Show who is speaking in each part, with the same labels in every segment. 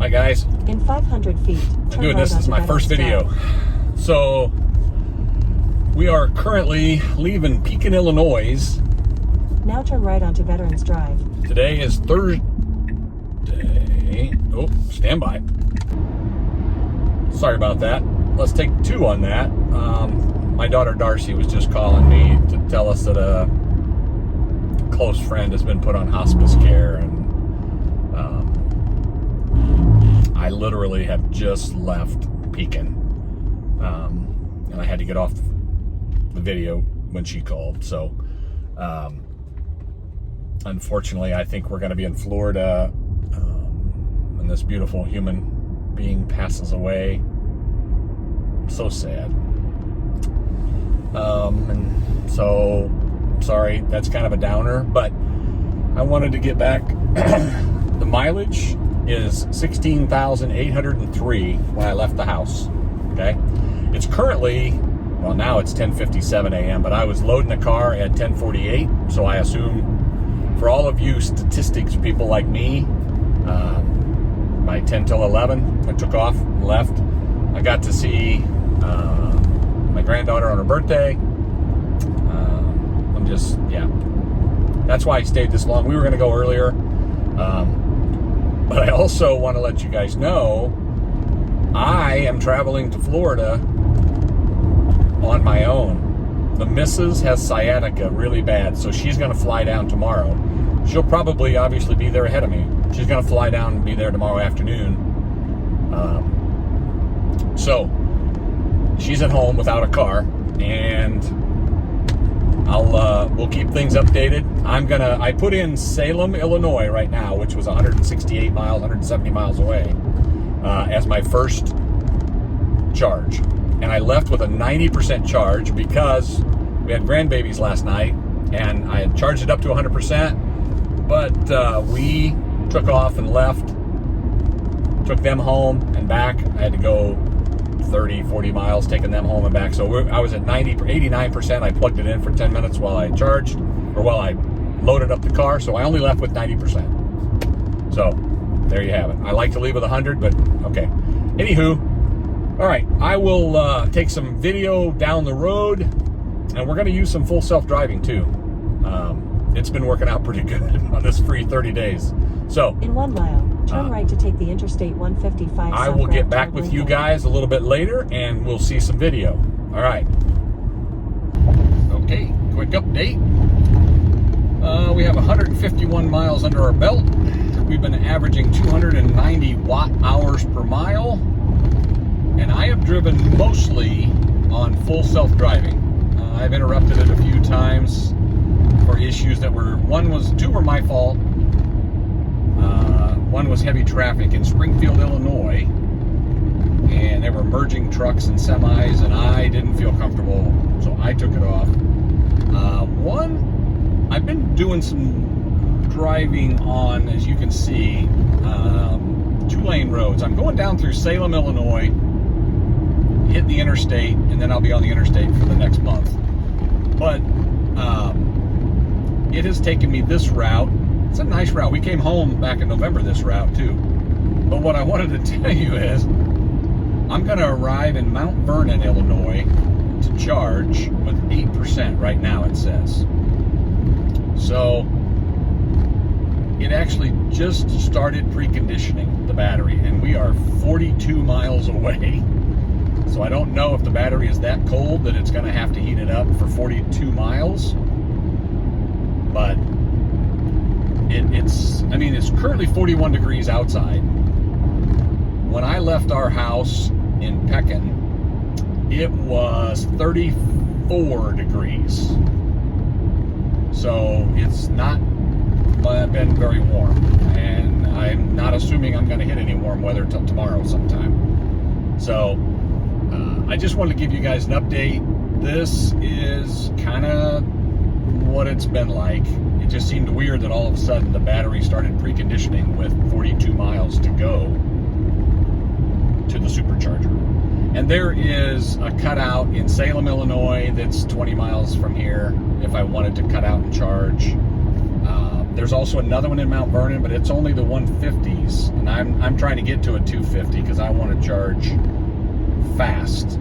Speaker 1: Hi guys.
Speaker 2: In 500 feet, turn right
Speaker 1: This is my first video. So we are currently leaving Pekin, Illinois.
Speaker 2: Now turn right onto Veterans Drive.
Speaker 1: Today is Thursday. Oh, stand by. Sorry about that. Let's take 2 on that. My daughter Darcy was just calling me to tell us that a close friend has been put on hospice care, and I literally have just left Pekin, and I had to get off the video when she called. So unfortunately, I think we're going to be in Florida, and this beautiful human being passes away. I'm so sad. And so, sorry, that's kind of a downer, but I wanted to get back. The mileage is 16,803 when I left the house, okay? It's currently, well, now it's 10:57 a.m., but I was loading the car at 10:48, so I assume for all of you statistics people like me, by 10 till 11, I took off and left. I got to see my granddaughter on her birthday. That's why I stayed this long. We were going to go earlier. But I also want to let you guys know I am traveling to Florida on my own. The missus has sciatica really bad, so she's going to fly down tomorrow. She'll probably obviously be there ahead of me. She's going to fly down and be there tomorrow afternoon. So she's at home without a car, and we'll keep things updated. I put in Salem, Illinois right now, which was 168 miles, 170 miles away, as my first charge. And I left with a 90% charge because we had grandbabies last night, and I had charged it up to 100%, but we took off and left, took them home and back. I had to go 30, 40 miles taking them home and back. So I was at 89%. I plugged it in for 10 minutes while I charged, or while I loaded up the car. So I only left with 90%. So there you have it. I like to leave with 100, but okay. Anywho, all right, I will take some video down the road, and we're going to use some full self-driving too. It's been working out pretty good on this free 30 days. So
Speaker 2: in 1 mile, turn right to take the Interstate 155.
Speaker 1: I will get back with you guys a little bit later, and we'll see some video. All right. Okay, quick update. We have 151 miles under our belt. We've been averaging 290 watt-hours per mile, and I have driven mostly on full self-driving. I've interrupted it a few times for issues that were, two were my fault. One was heavy traffic in Springfield, Illinois, and they were merging trucks and semis, and I didn't feel comfortable, so I took it off. I've been doing some driving on, as you can see, 2-lane roads. I'm going down through Salem, Illinois, hit the interstate, and then I'll be on the interstate for the next month. But it has taken me this route. It's a nice route. We came home back in November this route too. But what I wanted to tell you is I'm going to arrive in Mount Vernon, Illinois to charge with 8% right now, it says. So it actually just started preconditioning the battery, and we are 42 miles away. So I don't know if the battery is that cold that it's going to have to heat it up for 42 miles. But it's currently 41 degrees outside. When I left our house in Pekin, it was 34 degrees. So it's not been very warm, and I'm not assuming I'm going to hit any warm weather till tomorrow sometime. So I just wanted to give you guys an update. This is kind of what it's been like. It just seemed weird that all of a sudden the battery started preconditioning with 42 miles to go to the supercharger. And there is a cutout in Salem, Illinois that's 20 miles from here if I wanted to cut out and charge. There's also another one in Mount Vernon, but it's only the 150s. And I I'm trying to get to a 250 because I want to charge fast.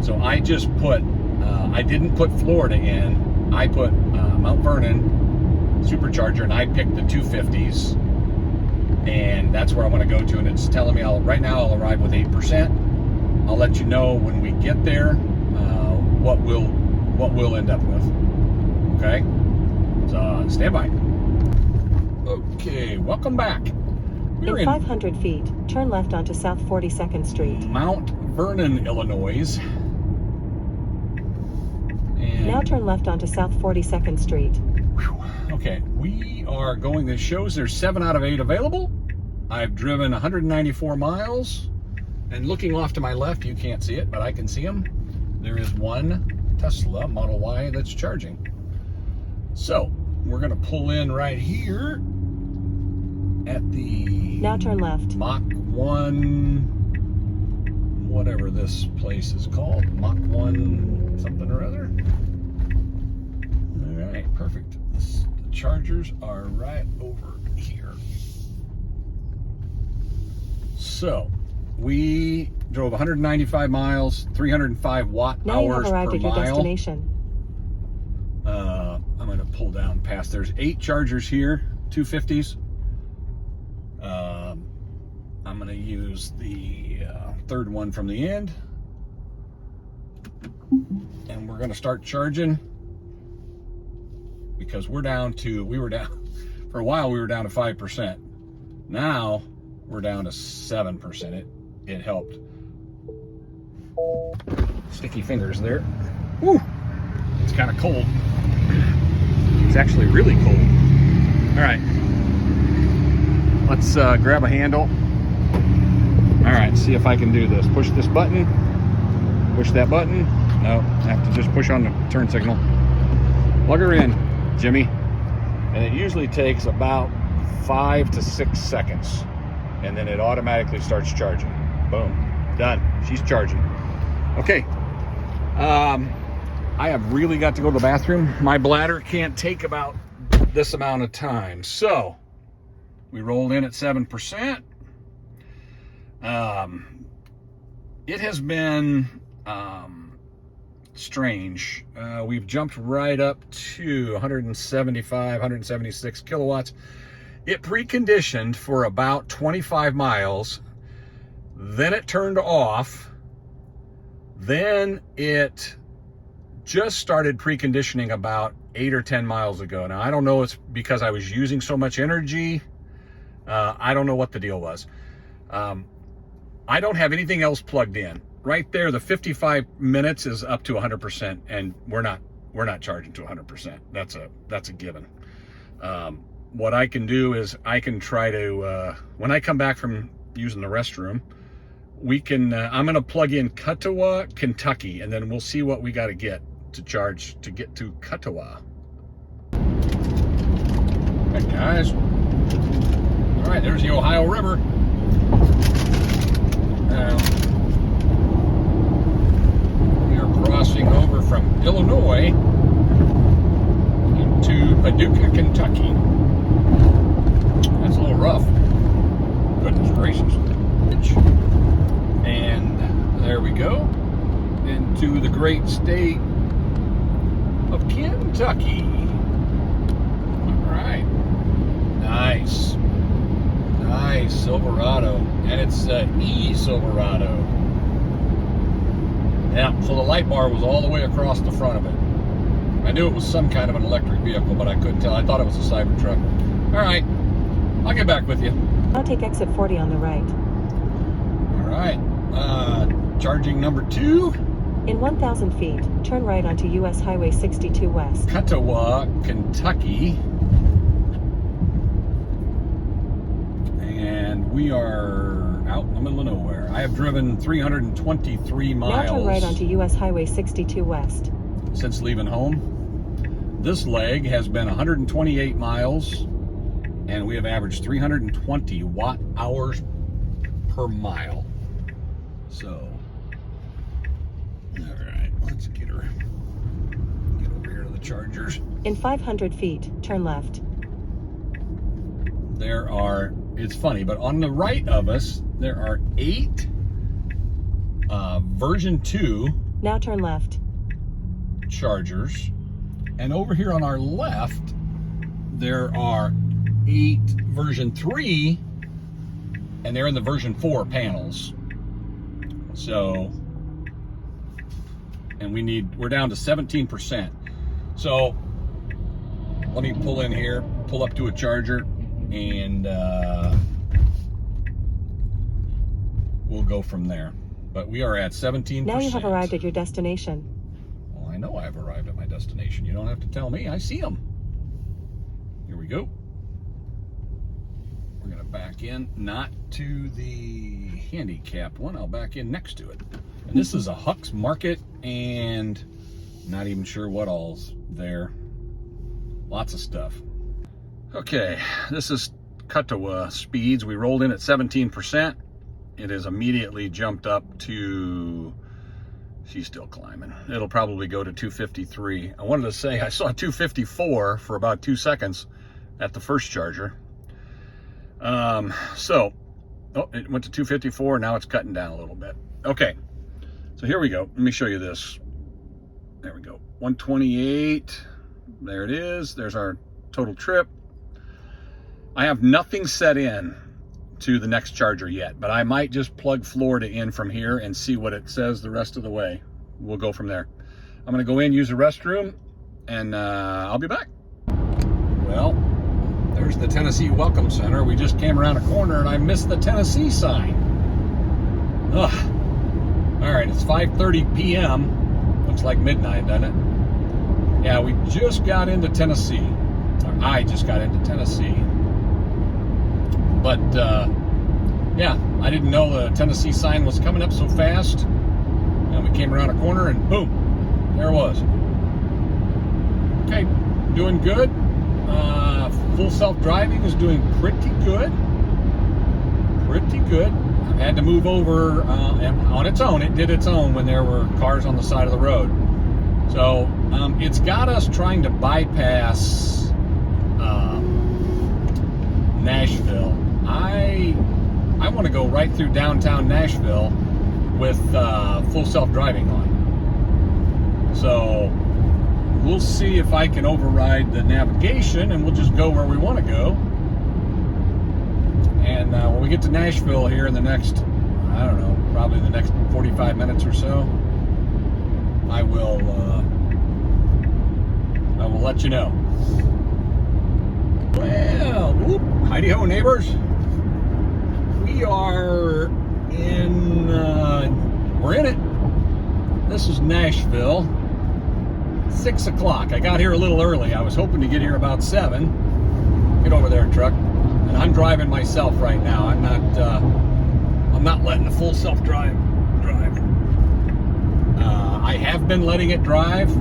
Speaker 1: So I just put, I didn't put Florida in. I put Mount Vernon Supercharger, and I picked the 250s. And that's where I want to go to, and it's telling me right now I'll arrive with 8%. I'll let you know when we get there what we'll end up with. Okay, so stand by. Okay, welcome back. We're
Speaker 2: in 500 feet, turn left onto South 42nd Street.
Speaker 1: Mount Vernon, Illinois. And
Speaker 2: now turn left onto South 42nd Street.
Speaker 1: Okay, we are going, this shows there's 7 out of 8 available. I've driven 194 miles, and looking off to my left, you can't see it, but I can see them. There is one Tesla Model Y that's charging. So, we're gonna pull in right here at the...
Speaker 2: now turn left.
Speaker 1: Mach 1, whatever this place is called. Mach 1 something or other. All right, perfect. The chargers are right over here. So, we drove 195 miles, 305 watt
Speaker 2: now you
Speaker 1: hours
Speaker 2: have arrived
Speaker 1: per
Speaker 2: at your
Speaker 1: mile.
Speaker 2: destination.
Speaker 1: I'm going to pull down past. There's 8 chargers here, 250s. I'm going to use the third one from the end. And we're going to start charging because we were down, for a while we were down to 5%. Now we're down to 7%. It helped. Sticky fingers there. Woo! It's kind of cold. It's actually really cold. All right. Let's grab a handle. All right, see if I can do this. Push this button. Push that button. No, I have to just push on the turn signal. Plug her in, Jimmy. And it usually takes about 5 to 6 seconds. And then it automatically starts charging. Boom. Done. She's charging. Okay. I have really got to go to the bathroom. My bladder can't take about this amount of time. So, we rolled in at 7%. It has been strange. We've jumped right up to 175, 176 kilowatts. It preconditioned for about 25 miles. Then it turned off. Then it just started preconditioning about 8 or 10 miles ago. Now, I don't know, it's because I was using so much energy. I don't know what the deal was. I don't have anything else plugged in. Right there, the 55 minutes is up to 100%, and we're not charging to 100%. That's a given. What I can do is I can try to, when I come back from using the restroom, we can, I'm going to plug in Catawba, Kentucky, and then we'll see what we got to get to charge to get to Catawba. Hey guys. All right, there's the Ohio River. We are crossing over from Illinois into Paducah, Kentucky. That's a little rough. Goodness gracious. And there we go. Into the great state of Kentucky. All right. Nice. Nice Silverado. And it's e-Silverado. Yeah, so the light bar was all the way across the front of it. I knew it was some kind of an electric vehicle, but I couldn't tell. I thought it was a Cybertruck. All right. I'll get back with you.
Speaker 2: I'll take exit 40 on the right.
Speaker 1: All right. Charging number 2.
Speaker 2: In 1,000 feet, turn right onto US Highway 62 West.
Speaker 1: Catawba, Kentucky. And we are out in the middle of nowhere. I have driven 323 miles.
Speaker 2: Now turn right onto US Highway 62 West.
Speaker 1: Since leaving home. This leg has been 128 miles, and we have averaged 320 watt hours per mile. So, all right, let's get over here to the chargers.
Speaker 2: In 500 feet, turn left.
Speaker 1: There are it's funny, but on the right of us, there are 8 version 2
Speaker 2: Now turn left.
Speaker 1: chargers. And over here on our left, there are 8 version 3, and they're in the version 4 panels. So, and we're down to 17%. So, let me pull in here, pull up to a charger, and we'll go from there. But we are at 17%.
Speaker 2: Now you have arrived at your destination.
Speaker 1: Well, I know I've arrived at my destination. You don't have to tell me. I see them. Here we go. We're going to back in, not to the handicapped one. I'll back in next to it. And this is a Huck's Market, and not even sure what all's there. Lots of stuff. Okay, this is cut to speeds. We rolled in at 17%. It has immediately jumped up to, she's still climbing. It'll probably go to 253. I wanted to say I saw 254 for about 2 seconds at the first charger. So, it went to 254. Now it's cutting down a little bit. Okay, so here we go. Let me show you this. There we go. 128. There it is. There's our total trip. I have nothing set in to the next charger yet, but I might just plug Florida in from here and see what it says the rest of the way. We'll go from there. I'm going to go in, use the restroom, and I'll be back. Well, there's the Tennessee Welcome Center. We just came around a corner and I missed the Tennessee sign. Ugh. All right, it's 5:30 p.m. Looks like midnight, doesn't it? Yeah, we just got into Tennessee. Or I just got into Tennessee. But, yeah, I didn't know the Tennessee sign was coming up so fast. And we came around a corner and boom, there it was. Okay, doing good. Full self-driving is doing pretty good. Pretty good. I've had to move over on its own. It did its own when there were cars on the side of the road. So it's got us trying to bypass Nashville. I want to go right through downtown Nashville with full self-driving on. So we'll see if I can override the navigation, and we'll just go where we want to go. And when we get to Nashville here in the next, I don't know, probably the next 45 minutes or so, I will let you know. Well, whoop, heidi-ho, neighbors. We are in, we're in it. This is Nashville. 6 o'clock. I got here a little early. I was hoping to get here about 7. Get over there, truck. And I'm driving myself right now. I'm not letting the full self-drive drive. I have been letting it drive,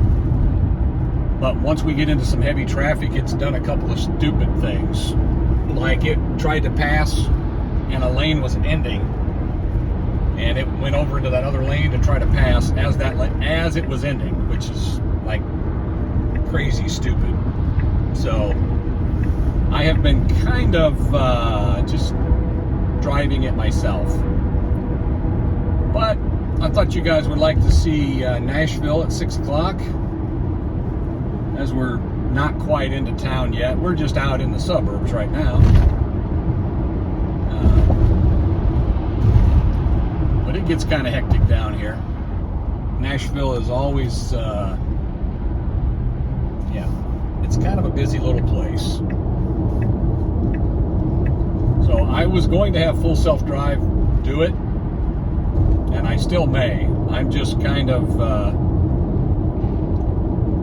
Speaker 1: but once we get into some heavy traffic, it's done a couple of stupid things. Like it tried to pass and a lane was ending, and it went over into that other lane to try to pass as it was ending, which is like crazy stupid. So I have been kind of just driving it myself. But I thought you guys would like to see Nashville at 6 o'clock, as we're not quite into town yet. We're just out in the suburbs right now. But it gets kind of hectic down here. Nashville is always, yeah, it's kind of a busy little place. So I was going to have full self-drive do it, and I still may. I'm just kind of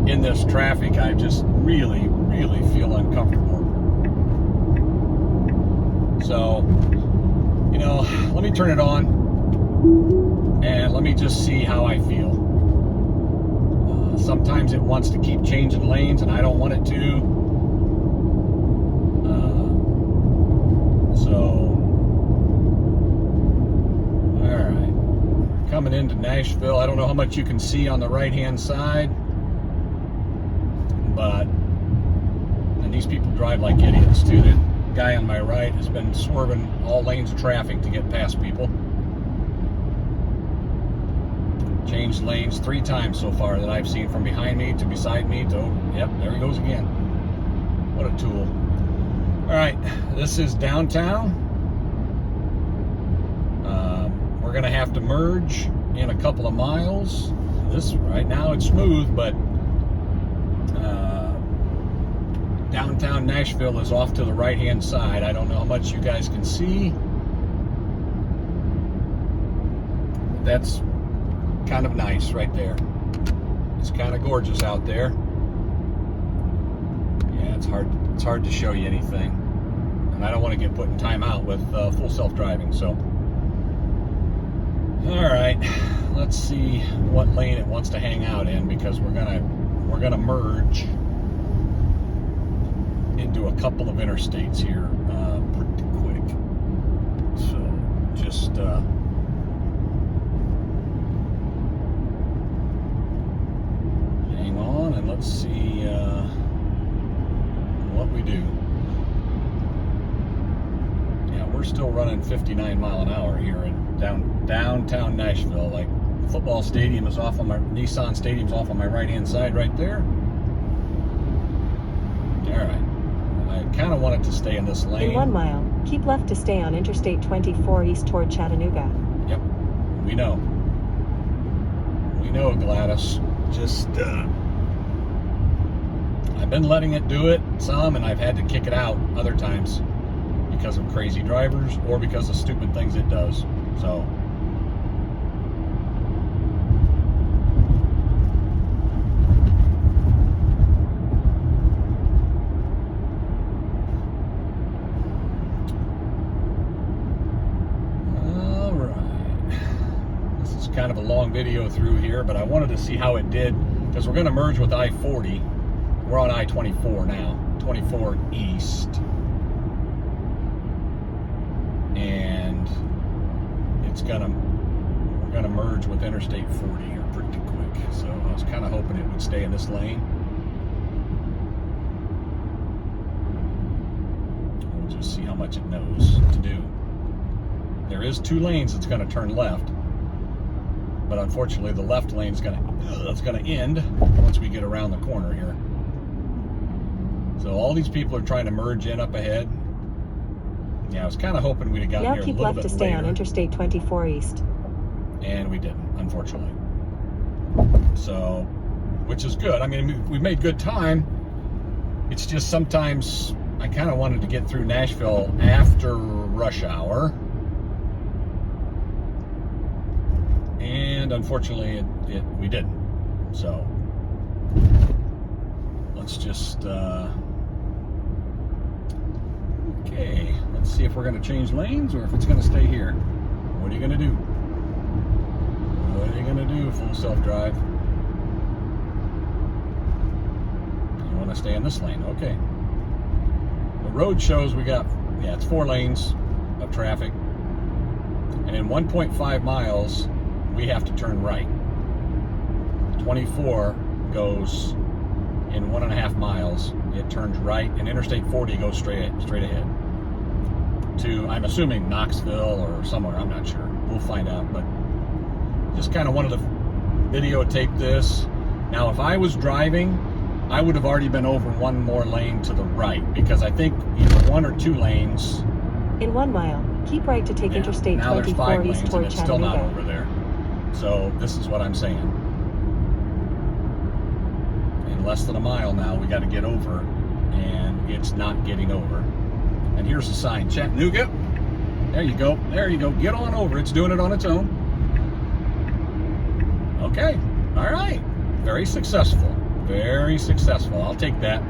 Speaker 1: in this traffic. I just really, really feel uncomfortable. So, you know, let me turn it on and let me just see how I feel. Sometimes it wants to keep changing lanes and I don't want it to. Alright. Coming into Nashville. I don't know how much you can see on the right-hand side. But, and these people drive like idiots too. guy on my right has been swerving all lanes of traffic to get past people. Changed lanes 3 times so far that I've seen, from behind me to beside me to, yep, there he goes again. What a tool. All right, this is downtown. We're gonna have to merge in a couple of miles. This right now it's smooth, but downtown Nashville is off to the right-hand side. I don't know how much you guys can see. That's kind of nice right there. It's kind of gorgeous out there. Yeah, it's hard to show you anything, and I don't want to get put in timeout with full self-driving. So, all right, let's see what lane it wants to hang out in, because we're gonna merge into a couple of interstates here pretty quick. So just hang on and let's see what we do. Yeah, we're still running 59 mile an hour here in downtown Nashville. Like, the football stadium is off on my, Nissan Stadium's off on my right-hand side right there. All right. I kind of wanted to stay in this lane.
Speaker 2: In 1 mile, keep left to stay on Interstate 24 east toward Chattanooga.
Speaker 1: Yep, we know. We know, Gladys. Just, I've been letting it do it some, and I've had to kick it out other times because of crazy drivers or because of stupid things it does. So, kind of a long video through here, but I wanted to see how it did, because we're going to merge with I-40. We're on I-24 now, 24 east, and we're gonna merge with Interstate 40 here pretty quick. So I was kind of hoping it would stay in this lane. We'll just see how much it knows to do. There is 2 lanes that's going to turn left. But unfortunately, the left lane is that's gonna end once we get around the corner here. So all these people are trying to merge in up ahead. Yeah, I was kind of hoping we'd have gotten here a little bit later.
Speaker 2: Now keep left to stay on Interstate 24 east.
Speaker 1: And we didn't, unfortunately. So, which is good. I mean, we've made good time. It's just sometimes I kind of wanted to get through Nashville after rush hour. And unfortunately, we didn't. So let's just okay. Let's see if we're going to change lanes or if it's going to stay here. What are you going to do? What are you going to do? Full self-drive. You want to stay in this lane? Okay. The road shows we got, yeah, it's 4 lanes of traffic, and in 1.5 miles. We have to turn right. 24 goes in 1.5 miles. It turns right, and Interstate 40 goes straight ahead to, I'm assuming, Knoxville or somewhere. I'm not sure. We'll find out. But just kind of wanted to videotape this. Now, if I was driving, I would have already been over 1 more lane to the right, because I think either 1 or 2 lanes.
Speaker 2: In 1 mile, keep right to take Interstate 24 east toward Chattanooga.
Speaker 1: It's still not over there. So this is what I'm saying. In less than a mile now, we got to get over, and it's not getting over. And here's the sign, Chattanooga. There you go. There you go. Get on over. It's doing it on its own. Okay. All right. Very successful. Very successful. I'll take that.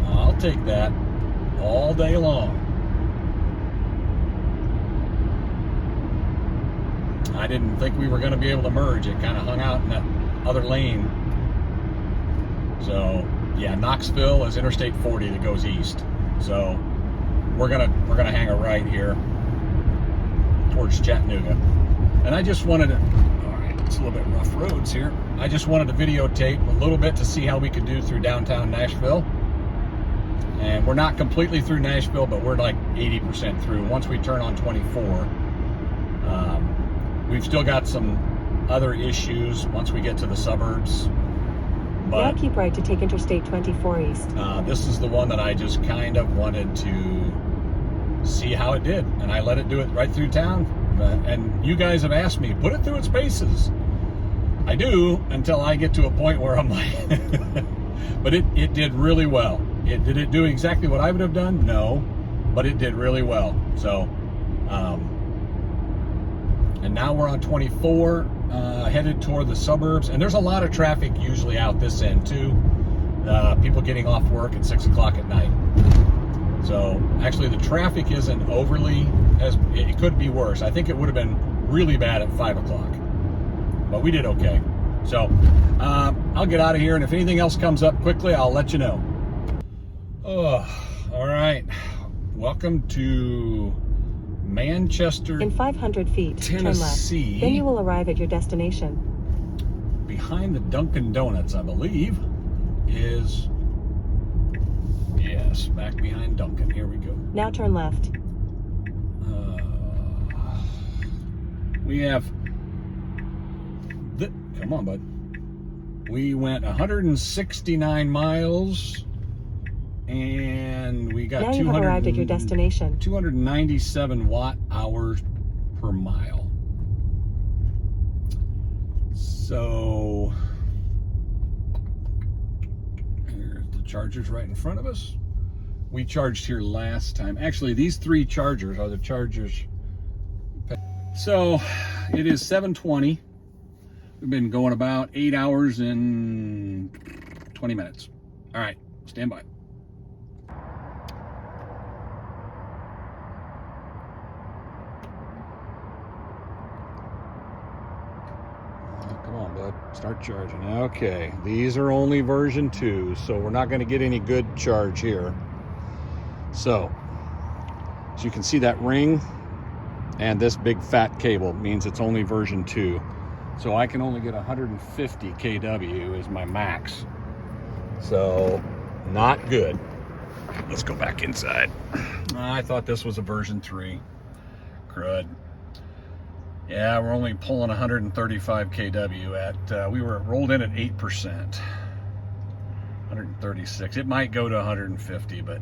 Speaker 1: I'll take that all day long. I didn't think we were going to be able to merge. It kind of hung out in that other lane. So, yeah, Knoxville is Interstate 40 that goes east. So, we're gonna hang a right here towards Chattanooga. And I just wanted to, all right, it's a little bit rough roads here. I just wanted to videotape a little bit to see how we could do through downtown Nashville. And we're not completely through Nashville, but we're like 80% through. Once we turn on 24, we've still got some other issues once we get to the suburbs.
Speaker 2: Now
Speaker 1: But
Speaker 2: keep right to take Interstate 24 East.
Speaker 1: this is the one that I just kind of wanted to see how it did, and I let it do it right through town. And you guys have asked me, put it through its paces. I do, until I get to a point where I'm like, but it did really well. Did it do exactly what I would have done? No, but it did really well. So, and now we're on 24, headed toward the suburbs, and there's a lot of traffic usually out this end too. People getting off work at 6 o'clock at night. So actually the traffic isn't overly, it could be worse. I think it would have been really bad at 5 o'clock, but we did okay. So I'll get out of here, and if anything else comes up quickly, I'll let you know. Oh, all right. Welcome to Manchester,
Speaker 2: In 500 feet, turn
Speaker 1: Tennessee.
Speaker 2: left. Then you will arrive at your destination.
Speaker 1: Behind the Dunkin' Donuts, I believe, is, yes, back behind Dunkin'. Here we go.
Speaker 2: Now turn left.
Speaker 1: We have, come on, bud. We went 169 miles, and we got
Speaker 2: Now you have arrived at your destination.
Speaker 1: 297 watt-hours per mile. So, here's the chargers right in front of us. We charged here last time. Actually, these three chargers are the chargers. So, it is 7:20. We've been going about 8 hours and 20 minutes. All right, stand by. Come on, bud. Start charging. Okay, these are only version 2, so we're not going to get any good charge here. So, as you can see, that ring and this big fat cable means it's only version 2. So I can only get 150 kW is my max. So, not good. Let's go back inside. I thought this was a version 3. Crud. Yeah, we're only pulling 135 kW at, we were rolled in at 8%. 136. It might go to 150, but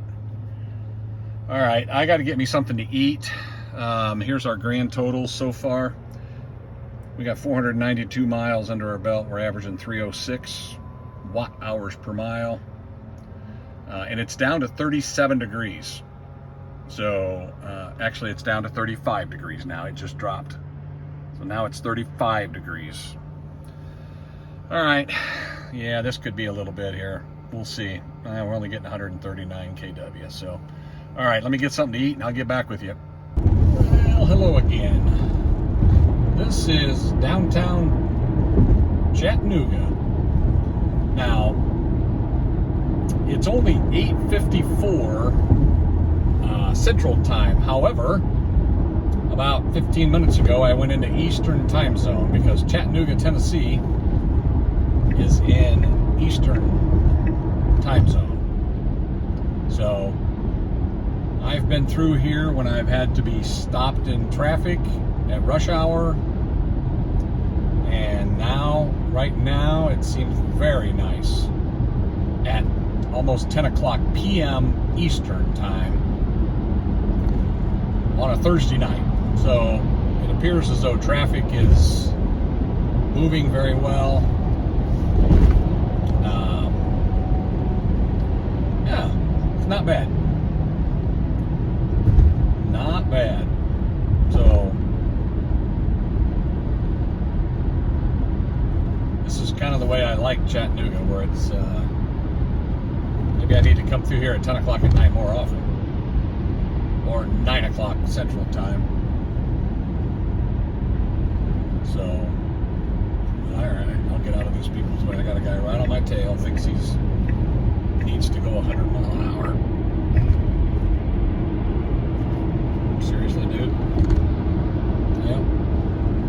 Speaker 1: all right, I got to get me something to eat. Here's our grand total so far. We got 492 miles under our belt. We're averaging 306 watt-hours per mile. And it's down to 37 degrees. So actually it's down to 35 degrees now. It just dropped. So now it's 35 degrees. All right. Yeah, this could be a little bit here. We'll see. We're only getting 139 kW. So, all right, let me get something to eat and I'll get back with you. Well, hello again. This is downtown Chattanooga. Now, it's only 8:54 Central Time. However, about 15 minutes ago, I went into Eastern Time Zone because Chattanooga, Tennessee is in Eastern Time Zone. So, I've been through here when I've had to be stopped in traffic at rush hour. And now, right now, it seems very nice at almost 10 o'clock p.m. Eastern Time on a Thursday night. So it appears as though traffic is moving very well. Yeah, it's not bad. Not bad. So this is kind of the way I like Chattanooga, where it's maybe I need to come through here at 10 o'clock at night more often, or 9 o'clock Central Time. So, all right, I'll get out of these people's way. I got a guy right on my tail, thinks he's needs to go 100 miles an hour. Seriously, dude? Yep.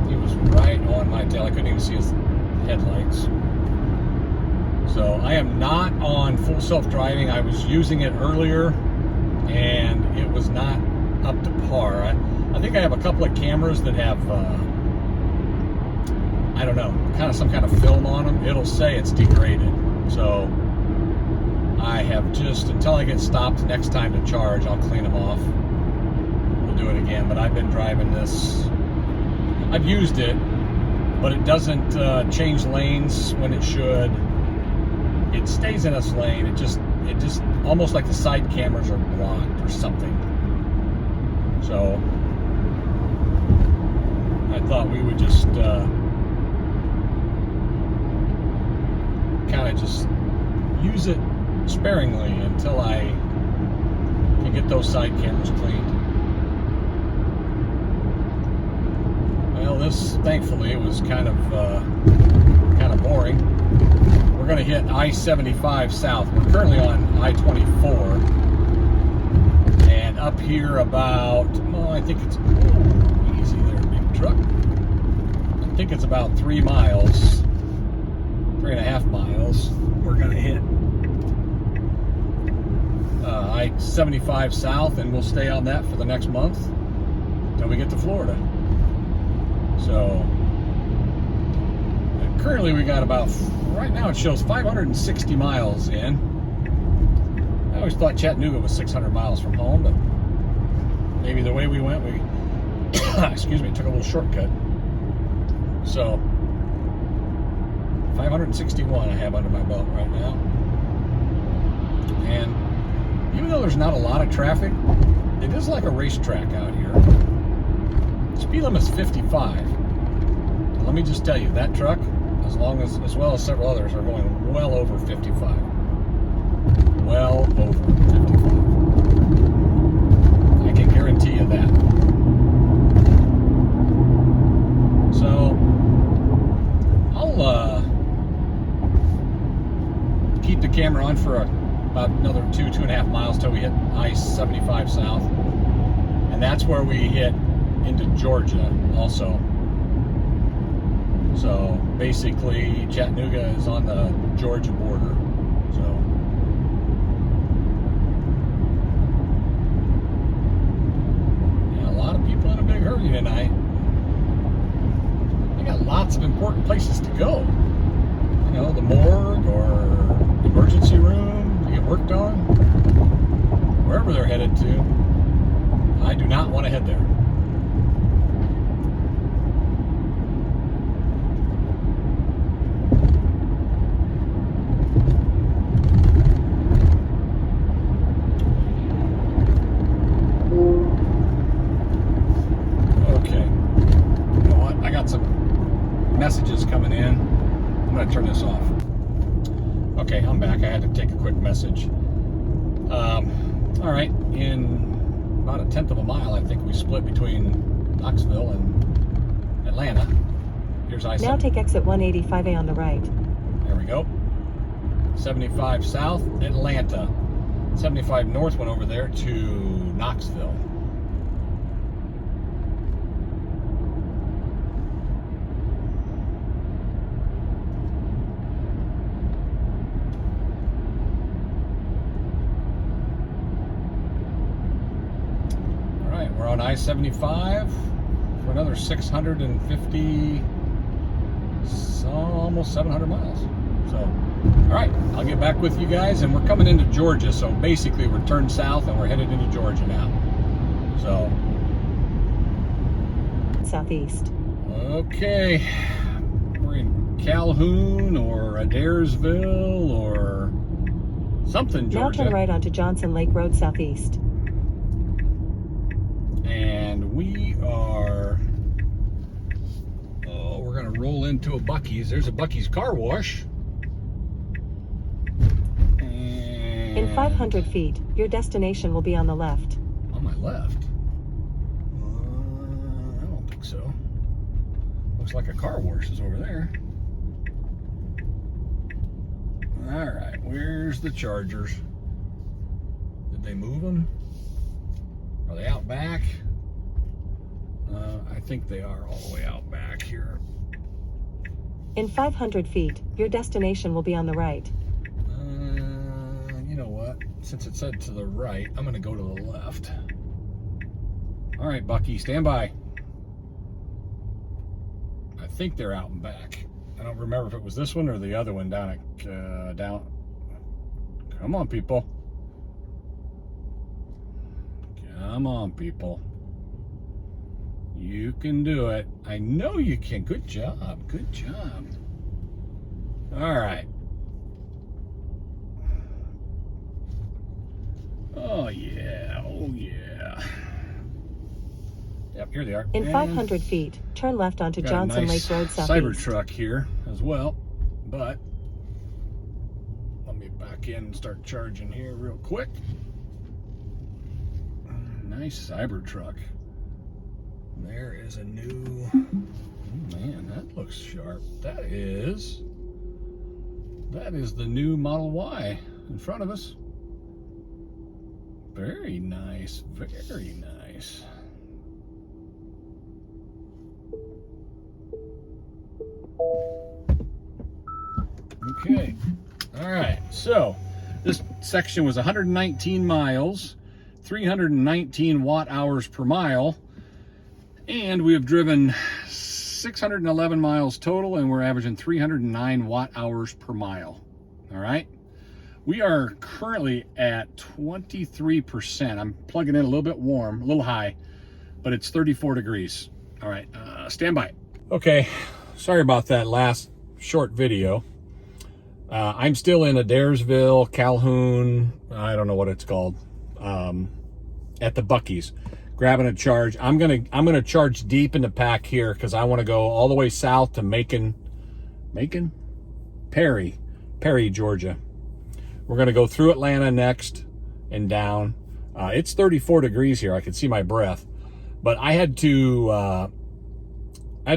Speaker 1: He was right on my tail. I couldn't even see his headlights. So I am not on full self-driving. I was using it earlier and it was not up to par. I think I have a couple of cameras that have, I don't know, kind of some kind of film on them. It'll say it's degraded. So I have just, until I get stopped next time to charge, I'll clean them off. We'll do it again. But I've been driving this. I've used it, but it doesn't change lanes when it should. It stays in its lane. It just almost like the side cameras are blocked or something. So I thought we would just kind of just use it sparingly until I can get those side cameras cleaned. Well, this thankfully was kind of boring. We're going to hit I-75 south. We're currently on I-24, and up here about, well, I think it's easy there, big truck. I think it's about 3 miles, 3.5 miles. We're going to hit I-75 south, and we'll stay on that for the next month until we get to Florida. So currently we got about, right now it shows 560 miles in. I always thought Chattanooga was 600 miles from home, but maybe the way we went, we excuse me, took a little shortcut. So 561 I have under my belt right now. And even though there's not a lot of traffic, it is like a racetrack out here. Speed limit is 55. Let me just tell you, that truck, as well as several others, are going well over 55. Well over 55. I can guarantee you that. So I'll keep the camera on for about another 2.5 miles till we hit I-75 south, and that's where we hit into Georgia also. So basically Chattanooga is on the Georgia border. So yeah, a lot of people in a big hurry tonight. They got lots of important places to go. You know, the morgue or the emergency room to get worked on. Wherever they're headed to. I do not want to head there. Messages coming in. I'm going to turn this off. Okay, I'm back. I had to take a quick message. All right, in about 1/10 of a mile, I think we split between Knoxville and Atlanta. Here's I-75.
Speaker 2: Now take exit 185A on the right.
Speaker 1: There we go. 75 south, Atlanta. 75 north went over there to Knoxville. We're on I-75 for another 650, so almost 700 miles. So, all right, I'll get back with you guys, and we're coming into Georgia. So basically, we're turned south and we're headed into Georgia now. So,
Speaker 2: southeast.
Speaker 1: Okay, we're in Calhoun or Adairsville or something, Georgia.
Speaker 2: Now turn right onto Johnson Lake Road southeast.
Speaker 1: And we are, we're going to roll into a Buc-ee's. There's a Buc-ee's car wash. And
Speaker 2: in 500 feet, your destination will be on the left.
Speaker 1: On my left? I don't think so. Looks like a car wash is over there. All right, where's the Chargers? Did they move them? Are they out back? I think they are all the way out back here.
Speaker 2: In 500 feet, your destination will be on the right.
Speaker 1: since it said to the right, I'm gonna go to the left. All right, Bucky, stand by. I think they're out and back. I don't remember if it was this one or the other one down at, down. Come on, people. Come on, people. You can do it. I know you can. Good job. Good job. All right. Oh, yeah. Oh, yeah. Yep, here they are.
Speaker 2: In 500 feet, turn left onto
Speaker 1: got
Speaker 2: Johnson
Speaker 1: a nice
Speaker 2: Lake Road Southeast.
Speaker 1: Cybertruck here as well, but let me back in and start charging here real quick. Nice Cybertruck. There is a new, oh man, that looks sharp. That is the new Model Y in front of us. Very nice, very nice. Okay, all right, so this section was 119 miles, 319 watt hours per mile, and we have driven 611 miles total, and we're averaging 309 watt hours per mile. All right, we are currently at 23%. I'm plugging in a little bit warm, a little high, but it's 34 degrees. All right, stand by. Okay, sorry about that last short video. I'm still in Adairsville, Calhoun, I don't know what it's called, at the Buc-ee's, grabbing a charge. I'm gonna charge deep in the pack here because I want to go all the way south to Perry, Georgia. We're gonna go through Atlanta next and down. It's 34 degrees here. I can see my breath, but I had to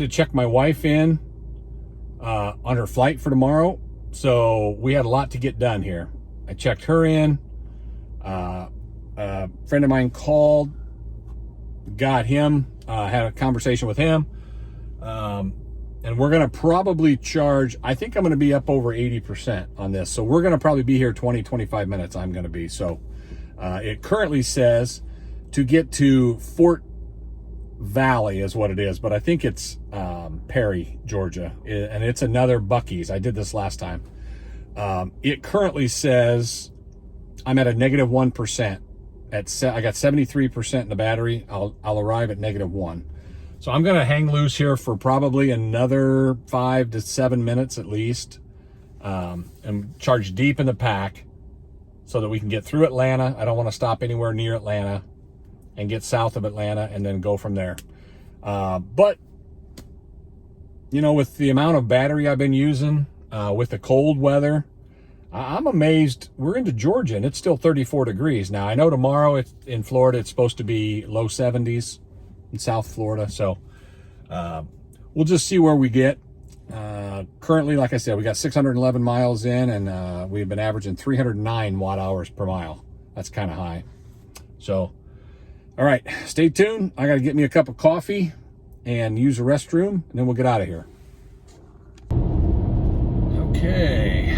Speaker 1: check my wife in on her flight for tomorrow. So we had a lot to get done here. I checked her in. A friend of mine called, got him, had a conversation with him. And we're gonna probably charge, I think I'm gonna be up over 80% on this. So we're gonna probably be here 20, 25 minutes, I'm gonna be. So it currently says to get to Fort Valley is what it is, but I think it's Perry, Georgia, and it's another Buc-ee's. I did this last time. It currently says I'm at a -1%. I got 73% in the battery. I'll arrive at -1. So I'm gonna hang loose here for probably another 5 to 7 minutes at least, and charge deep in the pack so that we can get through Atlanta. I don't want to stop anywhere near Atlanta, and get south of Atlanta and then go from there. But, you know, with the amount of battery I've been using, with the cold weather, I'm amazed. We're into Georgia and it's still 34 degrees. Now, I know tomorrow in Florida, it's supposed to be low 70s in South Florida. So we'll just see where we get. Currently, like I said, we got 611 miles in, and we've been averaging 309 watt hours per mile. That's kind of high. So, all right, stay tuned. I got to get me a cup of coffee and use the restroom, and then we'll get out of here. Okay,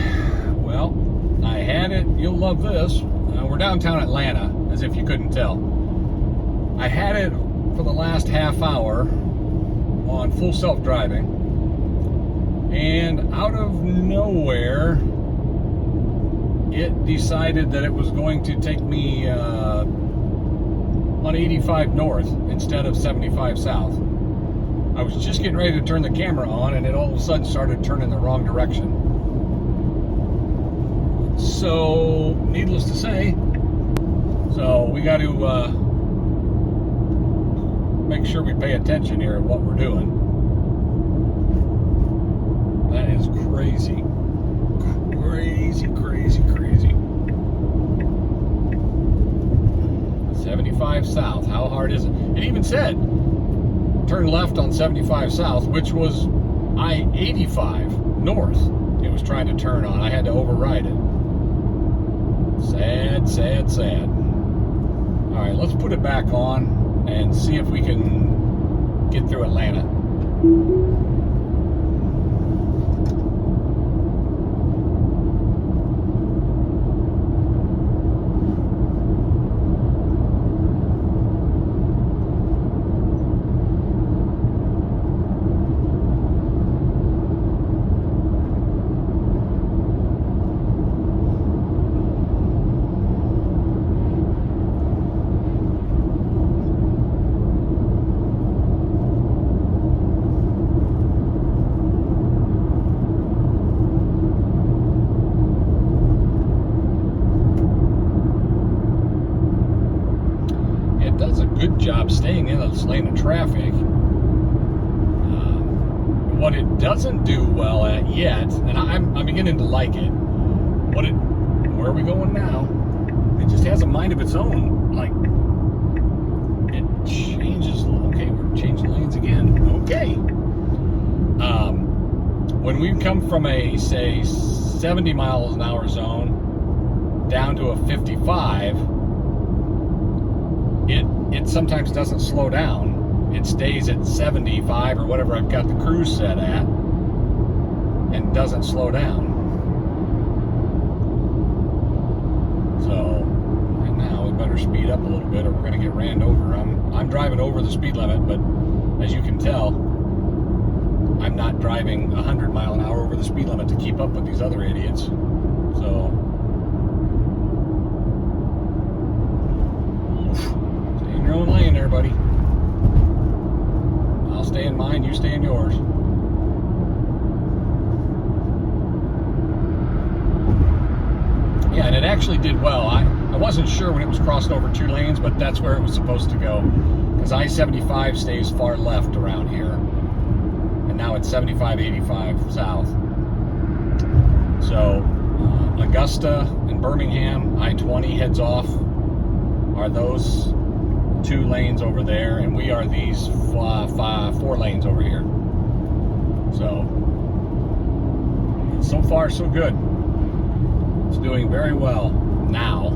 Speaker 1: well, I had it. You'll love this. We're downtown Atlanta, as if you couldn't tell. I had it for the last half hour on full self-driving, and out of nowhere, it decided that it was going to take me on 85 north instead of 75 south. I was just getting ready to turn the camera on, and it all of a sudden started turning the wrong direction. So, needless to say, we got to make sure we pay attention here at what we're doing. That is crazy. Crazy, crazy, crazy. 75 south, how hard is it? It even said turn left on 75 south, which was I-85 north. It was trying to turn on. I had to override it. Sad, sad, sad. All right, let's put it back on and see if we can get through Atlanta. staying in this lane of traffic. What it doesn't do well at yet, and I'm beginning to like it. Where are we going now? It just has a mind of its own. Like, it changes. Okay, we're changing lanes again. Okay. When we come from a, say, 70 miles an hour zone down to a 55, it sometimes doesn't slow down. It stays at 75 or whatever I've got the cruise set at and doesn't slow down. So right now we better speed up a little bit or we're going to get ran over. I'm driving over the speed limit, but as you can tell, I'm not driving 100 mile an hour over the speed limit to keep up with these other idiots. So stay in your own lane there, buddy. I'll stay in mine, you stay in yours. Yeah, and it actually did well. I wasn't sure when it was crossed over 2 lanes, but that's where it was supposed to go. Because I-75 stays far left around here. And now it's 75, 85 south. So, Augusta and Birmingham, I-20 heads off, are those 2 lanes over there, and we are these 4 lanes over here. So far so good. It's doing very well now,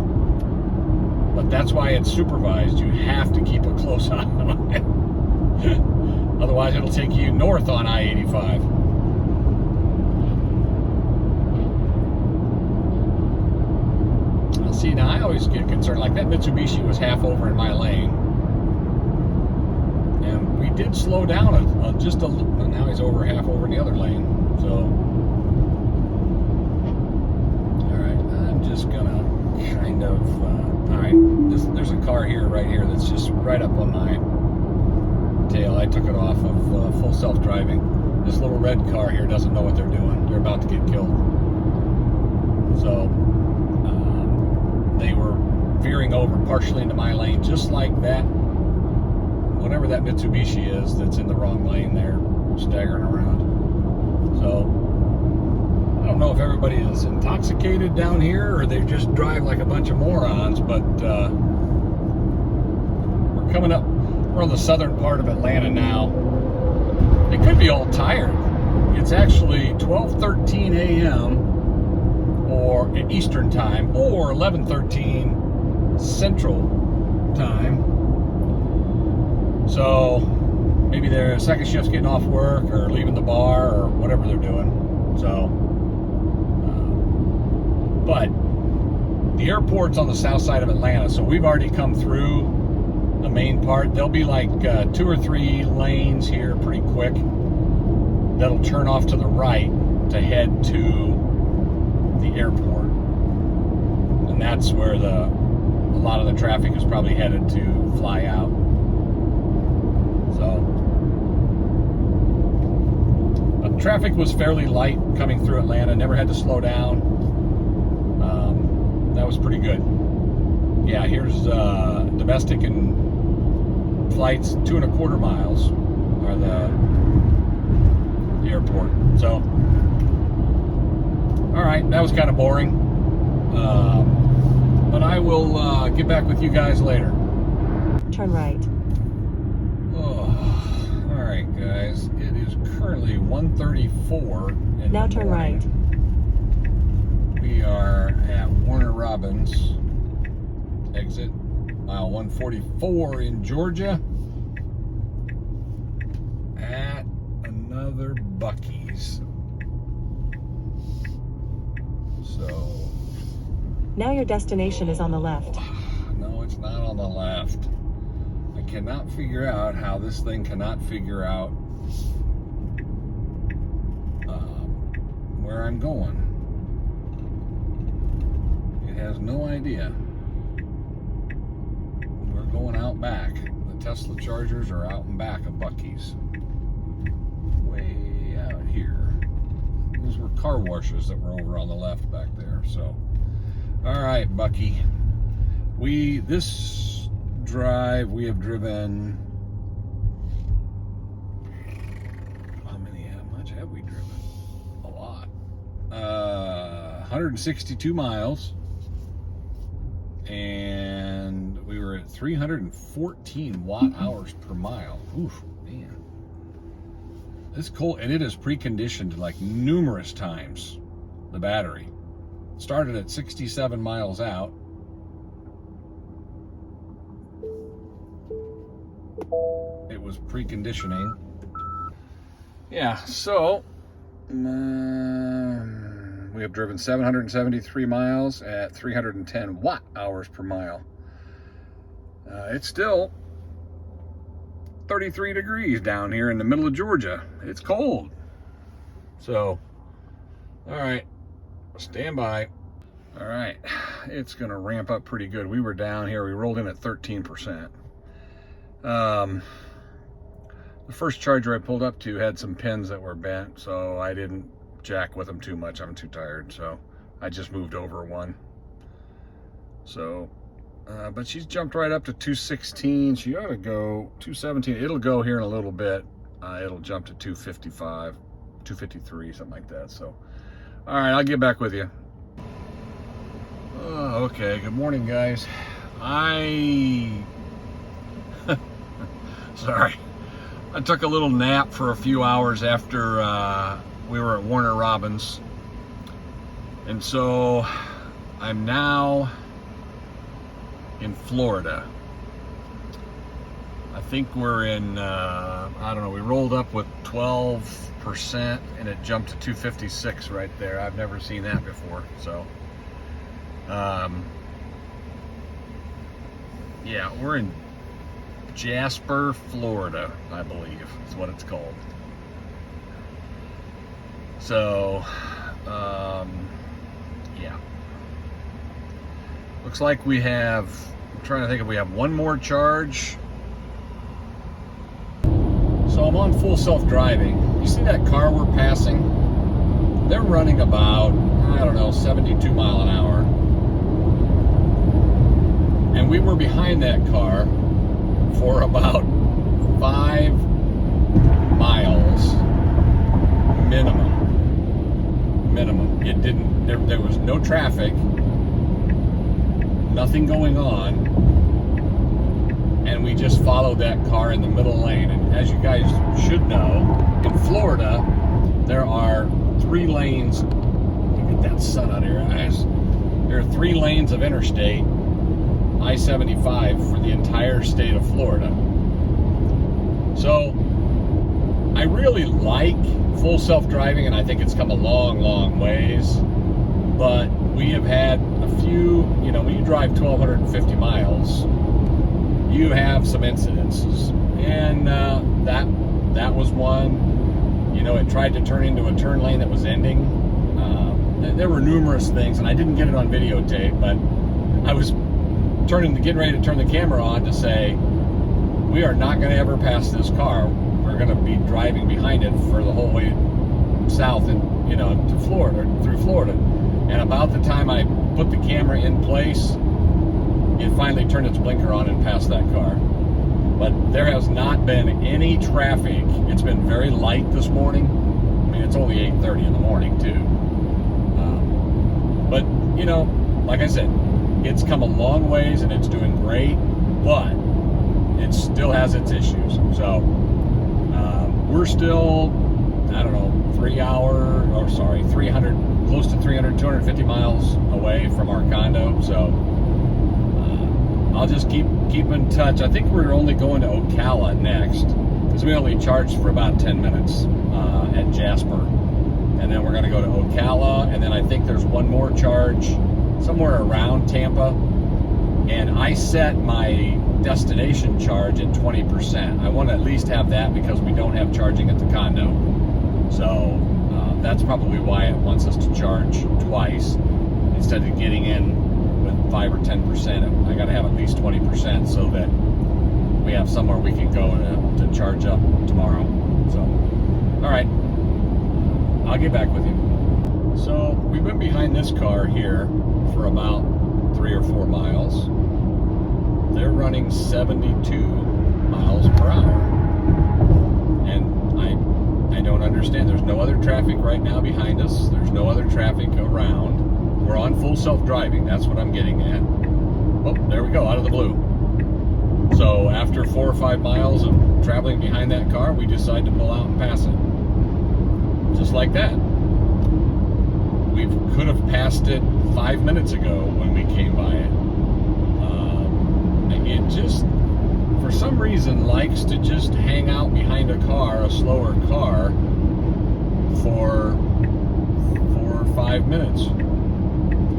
Speaker 1: but that's why it's supervised. You have to keep a close eye on it. Otherwise it'll take you north on I-85. See, now I always get concerned, like that Mitsubishi was half over in my lane, and we did slow down just a little. Now he's half over in the other lane. So, all right, I'm just gonna kind of. All right, there's a car right here that's just right up on my tail. I took it off of full self-driving. This little red car here doesn't know what they're doing. They're about to get killed. So. They were veering over partially into my lane, just like that, whatever that Mitsubishi is that's in the wrong lane there, staggering around. So, I don't know if everybody is intoxicated down here or they just drive like a bunch of morons, but we're coming up, we're on the southern part of Atlanta now. They could be all tired. It's actually 12:13 a.m. or Eastern time, or 11:13 Central time. So maybe their second shift's getting off work or leaving the bar or whatever they're doing. So, but the airport's on the south side of Atlanta, so we've already come through the main part. There'll be like 2 or 3 lanes here pretty quick that'll turn off to the right to head to the airport, and that's where a lot of the traffic is probably headed to fly out. So, but traffic was fairly light coming through Atlanta. Never had to slow down. That was pretty good. Yeah, here's domestic and flights 2.25 miles are the airport. So. All right, that was kind of boring, but I will get back with you guys later.
Speaker 2: Turn right.
Speaker 1: Oh, all right, guys. It is currently 1:34.
Speaker 2: Now turn right.
Speaker 1: We are at Warner Robins, exit mile 144 in Georgia, at another Buc-ee's. So
Speaker 2: now your destination is on the left.
Speaker 1: No, it's not on the left. I cannot figure out how this thing cannot figure out where I'm going. It has no idea. We're going out back. The Tesla chargers are out and back of Buc-ee's. Way out here. Those were car washes that were over on the left back there. So, all right, Buc-ee. This drive we have driven much have we driven? A lot. 162 miles. And we were at 314 watt hours per mile. Oof, man. It's cold, and it is preconditioned like numerous times, the battery. Started at 67 miles out. It was preconditioning. Yeah, so we have driven 773 miles at 310 watt hours per mile. It's still 33 degrees down here in the middle of Georgia. It's cold. So, all right, stand by. All right, it's gonna ramp up pretty good. We were down here, we rolled in at 13%. The first charger I pulled up to had some pins that were bent, so I didn't jack with them too much. I'm too tired, so I just moved over one. So, but she's jumped right up to 216. She ought to go 217. It'll go here in a little bit. It'll jump to 255, 253, something like that. So, all right, I'll get back with you. Oh, okay, good morning, guys. Sorry. I took a little nap for a few hours after we were at Warner Robins. And so I'm now in Florida. I think we're in, I don't know, we rolled up with 12% and it jumped to 256 right there. I've never seen that before. So, yeah, we're in Jasper, Florida, I believe is what it's called. So, yeah. Looks like we have, I'm trying to think if we have one more charge. So I'm on full self-driving. You see that car we're passing? They're running about, I don't know, 72 mile an hour. And we were behind that car for about 5 miles minimum. It didn't, there was no traffic, nothing going on, and we just followed that car in the middle lane. And as you guys should know, in Florida, there are 3 lanes. Get that sun out of your eyes. There are 3 lanes of interstate I-75 for the entire state of Florida. So I really like full self-driving, and I think it's come a long, long ways. But we have had a few, you know, when you drive 1,250 miles, you have some incidences. And that was one. You know, it tried to turn into a turn lane that was ending. There were numerous things, and I didn't get it on videotape, but I was getting ready to turn the camera on to say, we are not going to ever pass this car. We're going to be driving behind it for the whole way south and, you know, to Florida, through Florida. And about the time I put the camera in place, it finally turned its blinker on and passed that car. But there has not been any traffic. It's been very light this morning. I mean, it's only 8:30 in the morning too. But, you know, like I said, it's come a long ways and it's doing great, but it still has its issues. So we're still, I don't know, 300, close to 300, 250 miles away from our condo. So I'll just keep in touch. I think we're only going to Ocala next, because we only charged for about 10 minutes at Jasper. And then we're going to go to Ocala, and then I think there's one more charge somewhere around Tampa. And I set my destination charge at 20%. I want to at least have that because we don't have charging at the condo. So that's probably why it wants us to charge twice instead of getting in with 5 or 10%. I got to have at least 20% so that we have somewhere we can go to charge up tomorrow. So, all right, I'll get back with you. So we've been behind this car here for about 3 or 4 miles. They're running 72 miles per hour. And I don't understand. There's There's no other traffic right now behind us. There's no other traffic around. We're on full self-driving. That's what I'm getting at. Oh, there we go, out of the blue. So after 4 or 5 miles of traveling behind that car, we decide to pull out and pass it. Just like that. We could have passed it 5 minutes ago when we came by it. It just, for some reason, likes to just hang out behind a car, a slower car, for 4 or 5 minutes.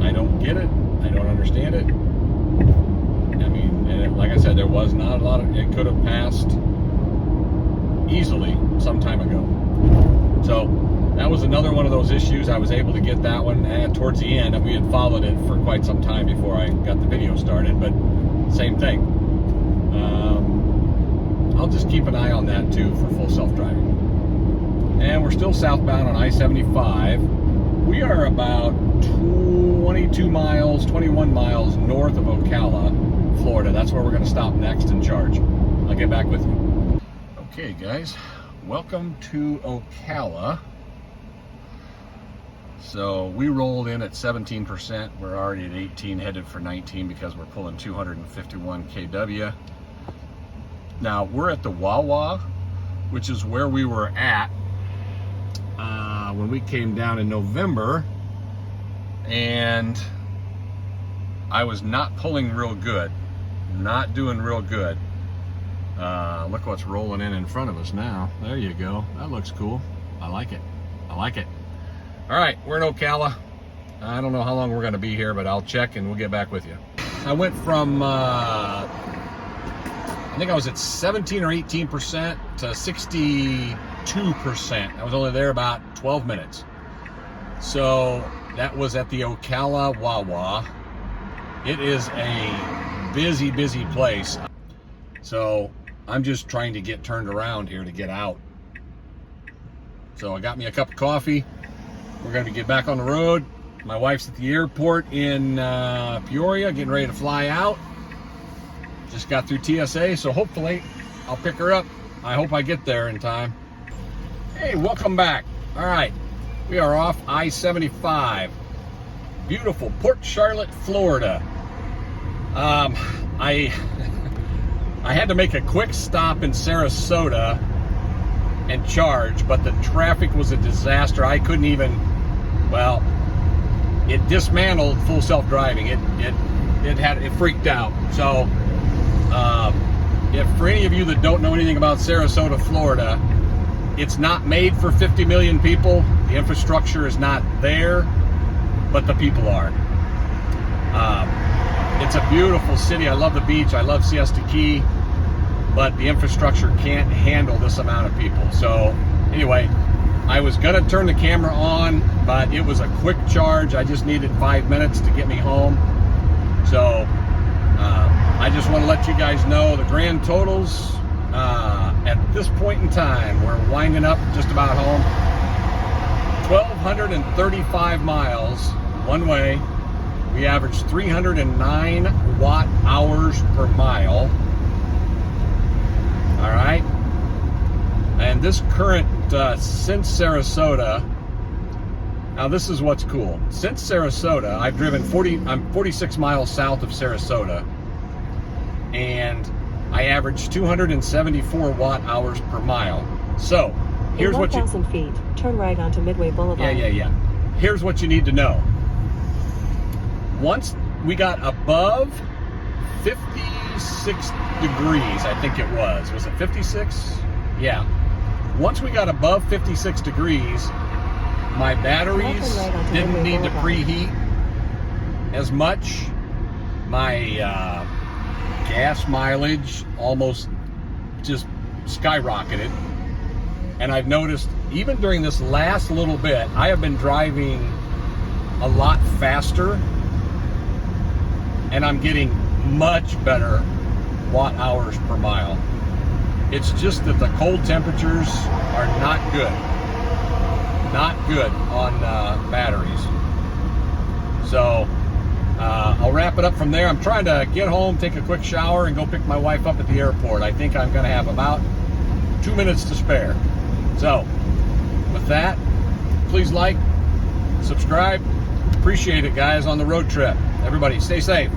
Speaker 1: I don't get it. I don't understand it. I mean, and like I said, there was not a lot of, it could have passed easily some time ago. So that was another one of those issues. I was able to get that one towards the end, and we had followed it for quite some time before I got the video started, but same thing. I'll just keep an eye on that too for full self-driving. And we're still southbound on I-75. We are about 21 miles north of Ocala, Florida. That's where we're going to stop next and charge. I'll get back with you. Okay, guys, welcome to Ocala. So we rolled in at 17%. We're already at 18, headed for 19 because we're pulling 251 kW. Now we're at the Wawa, which is where we were at when we came down in November, and I was not pulling real good, not doing real good. Look what's rolling in front of us now. There you go. That looks cool. I like it. I like it. All right, we're in Ocala. I don't know how long we're going to be here, but I'll check and we'll get back with you. I went from, I think I was at 17 or 18% to 62%. I was only there about 12 minutes. So that was at the Ocala Wawa. It is a busy, busy place. So I'm just trying to get turned around here to get out. So I got me a cup of coffee. We're going to get back on the road. My wife's at the airport in Peoria, getting ready to fly out. Just got through TSA, so hopefully I'll pick her up. I hope I get there in time. Hey, welcome back. All right, we are off I-75. Beautiful Port Charlotte, Florida. I had to make a quick stop in Sarasota and charge, but the traffic was a disaster. I couldn't even, well, it dismantled full self-driving. It freaked out. So if for any of you that don't know anything about Sarasota, Florida, it's not made for 50 million people. The infrastructure is not there, but the people are. It's a beautiful city. I love the beach. I love Siesta Key, but the infrastructure can't handle this amount of people. So anyway, I was gonna turn the camera on, but it was a quick charge. I just needed 5 minutes to get me home. So I just want to let you guys know the grand totals at this point in time. We're winding up just about home. 1,235 miles one way. We averaged 309 watt hours per mile. All right. And this current, since Sarasota, now this is what's cool. Since Sarasota, I've driven I'm 46 miles south of Sarasota, and I averaged 274 watt hours per mile. So here's what you...
Speaker 2: 1,000 feet, turn right onto Midway Boulevard.
Speaker 1: Yeah. Here's what you need to know. Once we got above 56 degrees, I think it was it 56? Yeah. Once we got above 56 degrees, my batteries didn't need to preheat as much. My gas mileage almost just skyrocketed. And I've noticed, even during this last little bit, I have been driving a lot faster, and I'm getting much better watt hours per mile. It's just that the cold temperatures are not good. Not good on batteries. So I'll wrap it up from there. I'm trying to get home, take a quick shower, and go pick my wife up at the airport. I think I'm going to have about 2 minutes to spare. So with that, please like, subscribe. Appreciate it, guys, on the road trip. Everybody, stay safe.